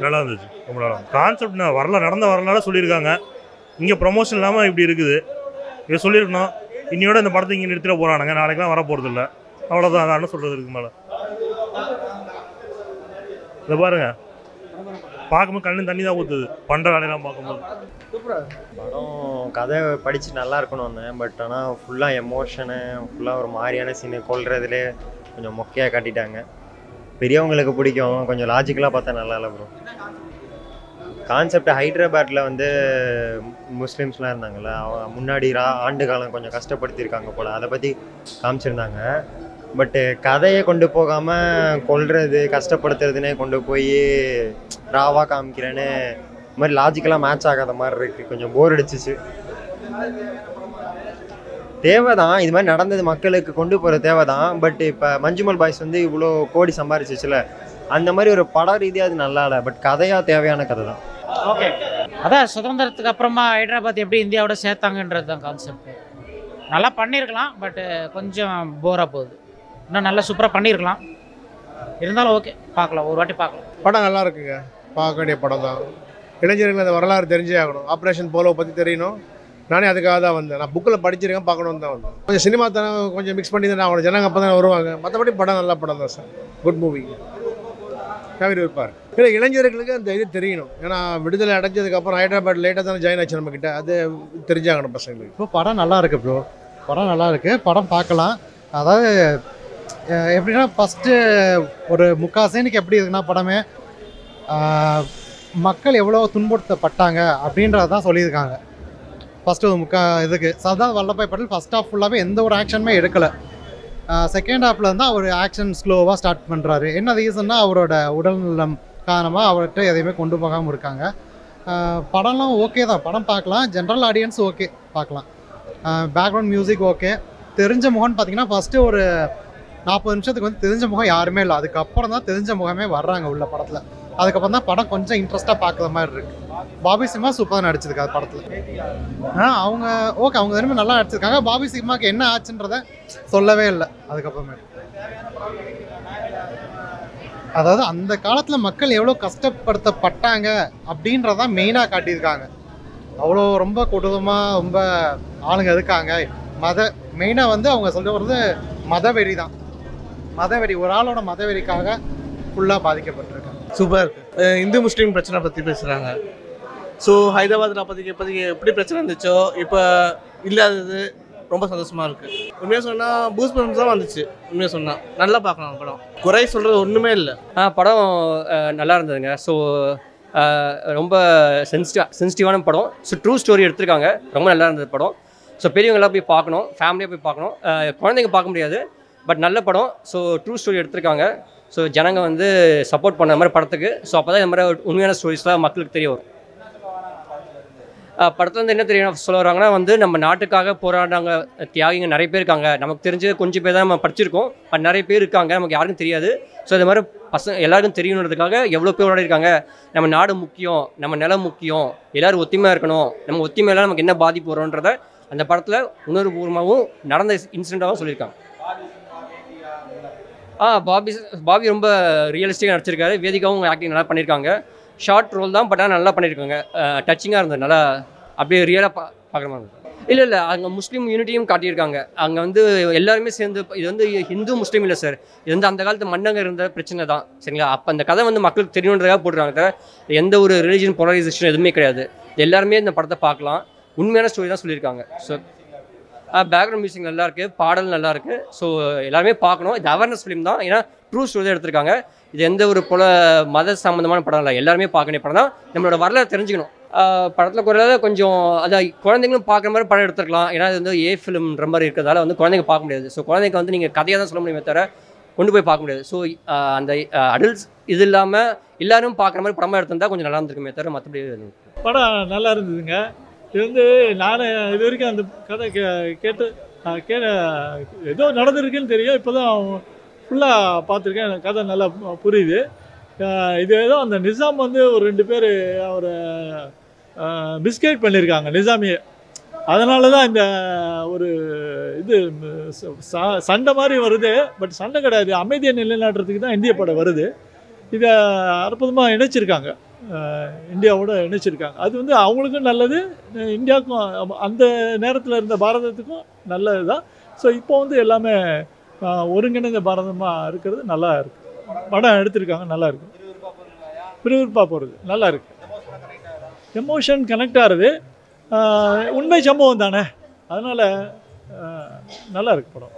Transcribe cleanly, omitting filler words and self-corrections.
நல்லா இருந்துச்சு. ரொம்ப நல்லா கான்செப்ட் நடந்த வரலாறு சொல்லியிருக்காங்க. இங்கே ப்ரொமோஷன் இல்லாமல் இப்படி இருக்குது. இதை சொல்லியிருக்கணும். இன்னையோட இந்த படத்தை இங்கே நிறுத்திட போகிறானுங்க. நாளைக்கெலாம் வர போகிறது இல்லை. அவ்வளோதான். அதான் சொல்கிறது இருக்கு மேலே. இதை பாருங்க, பார்க்கும்போது கண்ணு தண்ணி தான் ஊற்றுது. பண்ணுற வேலையெல்லாம் பார்க்கும்போது படம் கதை படித்து நல்லா இருக்கணும் வந்தேன். பட் ஆனால் ஃபுல்லாக எமோஷனு, ஃபுல்லாக ஒரு மாதிரியான சீனு கொள்றதுலே கொஞ்சம் மொக்கையாக காட்டிட்டாங்க. பெரியவங்களுக்கு பிடிக்கும், கொஞ்சம் லாஜிக்கலாக பார்த்தா நல்லா இல்லை ப்ரோ. கான்செப்ட் ஹைதராபாத்தில் வந்து முஸ்லீம்ஸ்லாம் இருந்தாங்கள்ல, அவங்க முன்னாடி ஆண்டு காலம் கொஞ்சம் கஷ்டப்படுத்தியிருக்காங்க போல், அதை பற்றி காமிச்சிருந்தாங்க. பட்டு கதையை கொண்டு போகாமல் கொல்றது கஷ்டப்படுத்துறதுனே கொண்டு போய் ராவாக காமிக்கிறேன்னு இது மாதிரி லாஜிக்கலாக மேட்ச் ஆகாத மாதிரி இருக்குது. கொஞ்சம் போர் அடிச்சிச்சு. தேவை தான் இது மாதிரி நடந்தது, மக்களுக்கு கொண்டு போகிற தேவை தான். பட் இப்போ மஞ்சுமல் பாய்ஸ் வந்து இவ்வளோ கோடி சம்பாரிச்சிச்சுல, அந்த மாதிரி ஒரு படம் ரீதியாக அது நல்லா இல்லை. பட் கதையாக தேவையான கதை தான். ஓகே, அதான் சுதந்திரத்துக்கு அப்புறமா ஹைதராபாத் எப்படி இந்தியாவோட சேர்த்தாங்கன்றது தான் கான்செப்ட். நல்லா பண்ணியிருக்கலாம், பட்டு கொஞ்சம் போராக போகுது. இன்னும் நல்லா சூப்பராக பண்ணியிருக்கலாம். இருந்தாலும் ஓகே, பார்க்கலாம், ஒரு வாட்டி பார்க்கலாம். படம் நல்லா இருக்குங்க, பார்க்க வேண்டிய படம் தான். இளைஞர்கள் அந்த வரலாறு தெரிஞ்சே ஆகணும். ஆப்ரேஷன் போலோவை பற்றி தெரியணும். நானே அதுக்காக தான் வந்தேன். நான் புக்கில் படிச்சிருக்கேன், பார்க்கணுன்னு தான் வந்தேன். கொஞ்சம் சினிமா தானே கொஞ்சம் மிக்ஸ் பண்ணி தான் அவங்களோட ஜனங்க அப்போ தான் வருவாங்க. மற்றபடி படம் நல்ல படம் தான் சார். Good movie. கவிதை இருப்பார். இல்லை, இளைஞர்களுக்கு அந்த இது தெரியணும். ஏன்னா விடுதலை அடைஞ்சதுக்கப்புறம் ஹைதராபாத் லேட்டாக தானே ஜாயின் ஆச்சு நம்மக்கிட்ட. அது தெரிஞ்சாகணும் பசங்களுக்கு. இப்போ படம் நல்லா இருக்குது ப்ரோ. படம் நல்லா இருக்குது. படம் பார்க்கலாம். அதாவது எப்படின்னா ஃபஸ்ட்டு ஒரு முக்கால் சீனுக்கு எப்படி இருக்குன்னா படமே மக்கள் எவ்வளோ துன்புறுத்தப்பட்டாங்க அப்படின்றத தான் சொல்லியிருக்காங்க. ஃபஸ்ட்டு ஒரு இதுக்கு சர்தார் வல்லபாய் பட்டேல் ஃபஸ்ட் ஹாஃப் ஃபுல்லாகவே எந்த ஒரு ஆக்ஷனுமே எடுக்கலை. செகண்ட் ஹாஃபில் இருந்தால் அவர் ஆக்ஷன் ஸ்லோவாக ஸ்டார்ட் பண்ணுறாரு. என்ன ரீசன்னா அவரோட உடல்நலம் காரணமாக அவர்கிட்ட எதையுமே கொண்டு போகாமல் இருக்காங்க. படம்லாம் ஓகே தான், படம் பார்க்கலாம். ஜென்ரல் ஆடியன்ஸ் ஓகே, பார்க்கலாம். Background music okay. தெரிஞ்ச முகம்னு பார்த்தீங்கன்னா ஃபஸ்ட்டு ஒரு 40 நிமிஷத்துக்கு வந்து தெரிஞ்ச முகம் யாருமே இல்லை. அதுக்கப்புறம் தான் தெரிஞ்ச முகமே வர்றாங்க உள்ள படத்தில். அதுக்கப்புறம் தான் படம் கொஞ்சம் இன்ட்ரெஸ்ட்டாக பார்க்குற மாதிரி இருக்குது. பாபி சிம்மா சூப்பராக நடிச்சிருக்காரு படத்தில். அவங்க ஓகே, அவங்க தினமும் நல்லா நடிச்சிருக்காங்க. பாபி சிம்மாவுக்கு என்ன ஆச்சுன்றதை சொல்லவே இல்லை. அதுக்கப்புறமே அதாவது அந்த காலத்தில் மக்கள் எவ்வளோ கஷ்டப்படுத்தப்பட்டாங்க அப்படின்றதான் மெயினாக காட்டியிருக்காங்க. அவ்வளோ ரொம்ப கொடூரமாக ரொம்ப ஆளுங்க இருக்காங்க. மெயினாக வந்து அவங்க சொல்ல வர்றது மதவெறி தான். மதவெறி, ஒரு ஆளோட மதவெறிக்காக ஃபுல்லாக பாதிக்கப்பட்டிருக்காங்க. சூப்பர். இந்து முஸ்லீம் பிரச்சனை பற்றி பேசுகிறாங்க. ஸோ ஹைதராபாத்தில் அப்போதைக்கு எப்படி பிரச்சனை இருந்துச்சோ இப்போ இல்லாதது ரொம்ப சந்தோஷமாக இருக்குது. உண்மையாக சொன்னால் பூஸ்ட் பம்ஸ் தான் வந்துச்சு. உண்மையாக சொன்னால் நல்லா பார்க்கலாம் படம். குறை சொல்கிறது ஒன்றுமே இல்லை. படம் நல்லா இருந்ததுங்க. ஸோ ரொம்ப சென்சிட்டிவான படம். ஸோ ட்ரூ ஸ்டோரி எடுத்திருக்காங்க. ரொம்ப நல்லா இருந்தது படம். ஸோ பெரியவங்களாம் போய் பார்க்கணும், ஃபேமிலியாக போய் பார்க்கணும். குழந்தைங்க பார்க்க முடியாது, பட் நல்ல படம். ஸோ ட்ரூ ஸ்டோரி எடுத்திருக்காங்க. ஸோ ஜனங்க வந்து சப்போர்ட் பண்ண மாதிரி படத்துக்கு. ஸோ அப்போ தான் இந்த மாதிரி உண்மையான ஸ்டோரிஸ்லாம் மக்களுக்கு தெரிய வரும். படத்தில் வந்து என்ன தெரியும் சொல்ல வராங்கன்னா வந்து நம்ம நாட்டுக்காக போராடுறாங்க தியாகிங்க நிறைய பேர் இருக்காங்க. நமக்கு தெரிஞ்சு கொஞ்சம் பேர் தான் நம்ம படிச்சிருக்கோம், பட் நிறைய பேர் இருக்காங்க, நமக்கு யாருக்கும் தெரியாது. ஸோ இந்த மாதிரி எல்லாருக்கும் தெரியணுன்றதுக்காக எவ்வளோ பேர் ஓடாடி இருக்காங்க. நம்ம நாடு முக்கியம், நம்ம நிலம் முக்கியம், எல்லோரும் ஒத்துமையாக இருக்கணும், நம்ம ஒத்துமையெல்லாம் நமக்கு என்ன பாதிப்பு வரும்ன்றத அந்த படத்தில் உணர்வுபூர்வமாகவும் நடந்த இன்சிடெண்ட்டாகவும் சொல்லியிருக்காங்க. பாபி ரொம்ப ரியலிஸ்டிக்காக நடிச்சிருக்காரு. வேதிகாவும் ஆக்டிங் நல்லா பண்ணியிருக்காங்க. ஷார்ட் ரோல் தான், பட் ஆனால் நல்லா பண்ணியிருக்காங்க. டச்சிங்காக இருந்தது, நல்லா அப்படியே ரியலாக பார்க்குற மாதிரி இருந்தது. இல்லை அங்கே முஸ்லீம் யூனிட்டியும் காட்டியிருக்காங்க. அங்கே வந்து எல்லாருமே சேர்ந்து, இது வந்து ஹிந்து முஸ்லீம் இல்லை சார், இது வந்து அந்த காலத்து மன்னங்க இருந்த பிரச்சனை தான், சரிங்களா? அப்போ அந்த கதை வந்து மக்களுக்கு தெரியணுன்றதாக போட்டுருக்காங்க தவிர எந்த ஒரு ரிலீஜன் போலரைசேஷன் எதுவுமே கிடையாது. எல்லாருமே இந்த படத்தை பார்க்கலாம். உண்மையான ஸ்டோரி தான் சொல்லியிருக்காங்க. ஸோ பேக்ரவுண்ட் மியூசிக் நல்லாயிருக்கு, பாடல் நல்லாயிருக்கு. ஸோ எல்லாருமே பார்க்கணும். இது அவேர்னஸ் ஃபிலிம் தான், ஏன்னா ட்ரூ ஸ்டோரி தான் எடுத்திருக்காங்க. இது எந்த ஒரு மத சம்மந்தமான படம் இல்லை, எல்லாருமே பார்க்க வேண்டிய படம் தான். நம்மளோட வரலாறு தெரிஞ்சுக்கணும். படத்தில் குறையாத கொஞ்சம் அதை குழந்தைங்களும் பார்க்குற மாதிரி படம் எடுத்துருக்கலாம். ஏன்னா இது வந்து ஃபிலிம்ன்ற மாதிரி இருக்கிறதால வந்து குழந்தைங்க பார்க்க முடியாது. ஸோ குழந்தைங்க வந்து நீங்கள் கதையாக தான் சொல்ல முடியுமே தவிர கொண்டு போய் பார்க்க முடியாது. ஸோ அந்த அடல்ட்ஸ் இது இல்லாமல் எல்லாரும் பார்க்குற மாதிரி படமாக எடுத்திருந்தா கொஞ்சம் நல்லா இருந்திருக்குமே தவிர மற்றபடி படம் நல்லா இருந்ததுங்க. இது வந்து நான் இது வரைக்கும் அந்த கதை கேட்டு ஏதோ நடந்திருக்குன்னு தெரியும். இப்போ தான் ஃபுல்லாக பார்த்துருக்கேன். எனக்கு கதை நல்லா புரியுது. இது ஏதோ அந்த நிசாம் வந்து ஒரு 2 பேர் அவரை மிஸ்கைட் பண்ணியிருக்காங்க, நிசாமியை. அதனால தான் இந்த ஒரு இது சண்டை மாதிரி வருது. பட் சண்டை கிடையாது, அமைதியை நிலைநாட்டுறதுக்கு தான் இந்திய படம் வருது. இதை அற்புதமாக இணைச்சிருக்காங்க. இந்தியாவோட இணைச்சிருக்காங்க. அது வந்து அவங்களுக்கும் நல்லது, இந்தியாவுக்கும் அந்த நேரத்தில் இருந்த பாரதத்துக்கும் நல்லது தான். ஸோ இப்போ வந்து எல்லாமே ஒருங்கிணைந்த பாரதமாக இருக்கிறது நல்லா இருக்குது. படம் எடுத்திருக்காங்க, நல்லா இருக்குது. விறுவிறுப்பாக போகிறது நல்லா இருக்குது. எமோஷன் கனெக்ட் ஆகிறது உண்மை சம்பவம் தானே, அதனால் நல்லா இருக்குது படம்.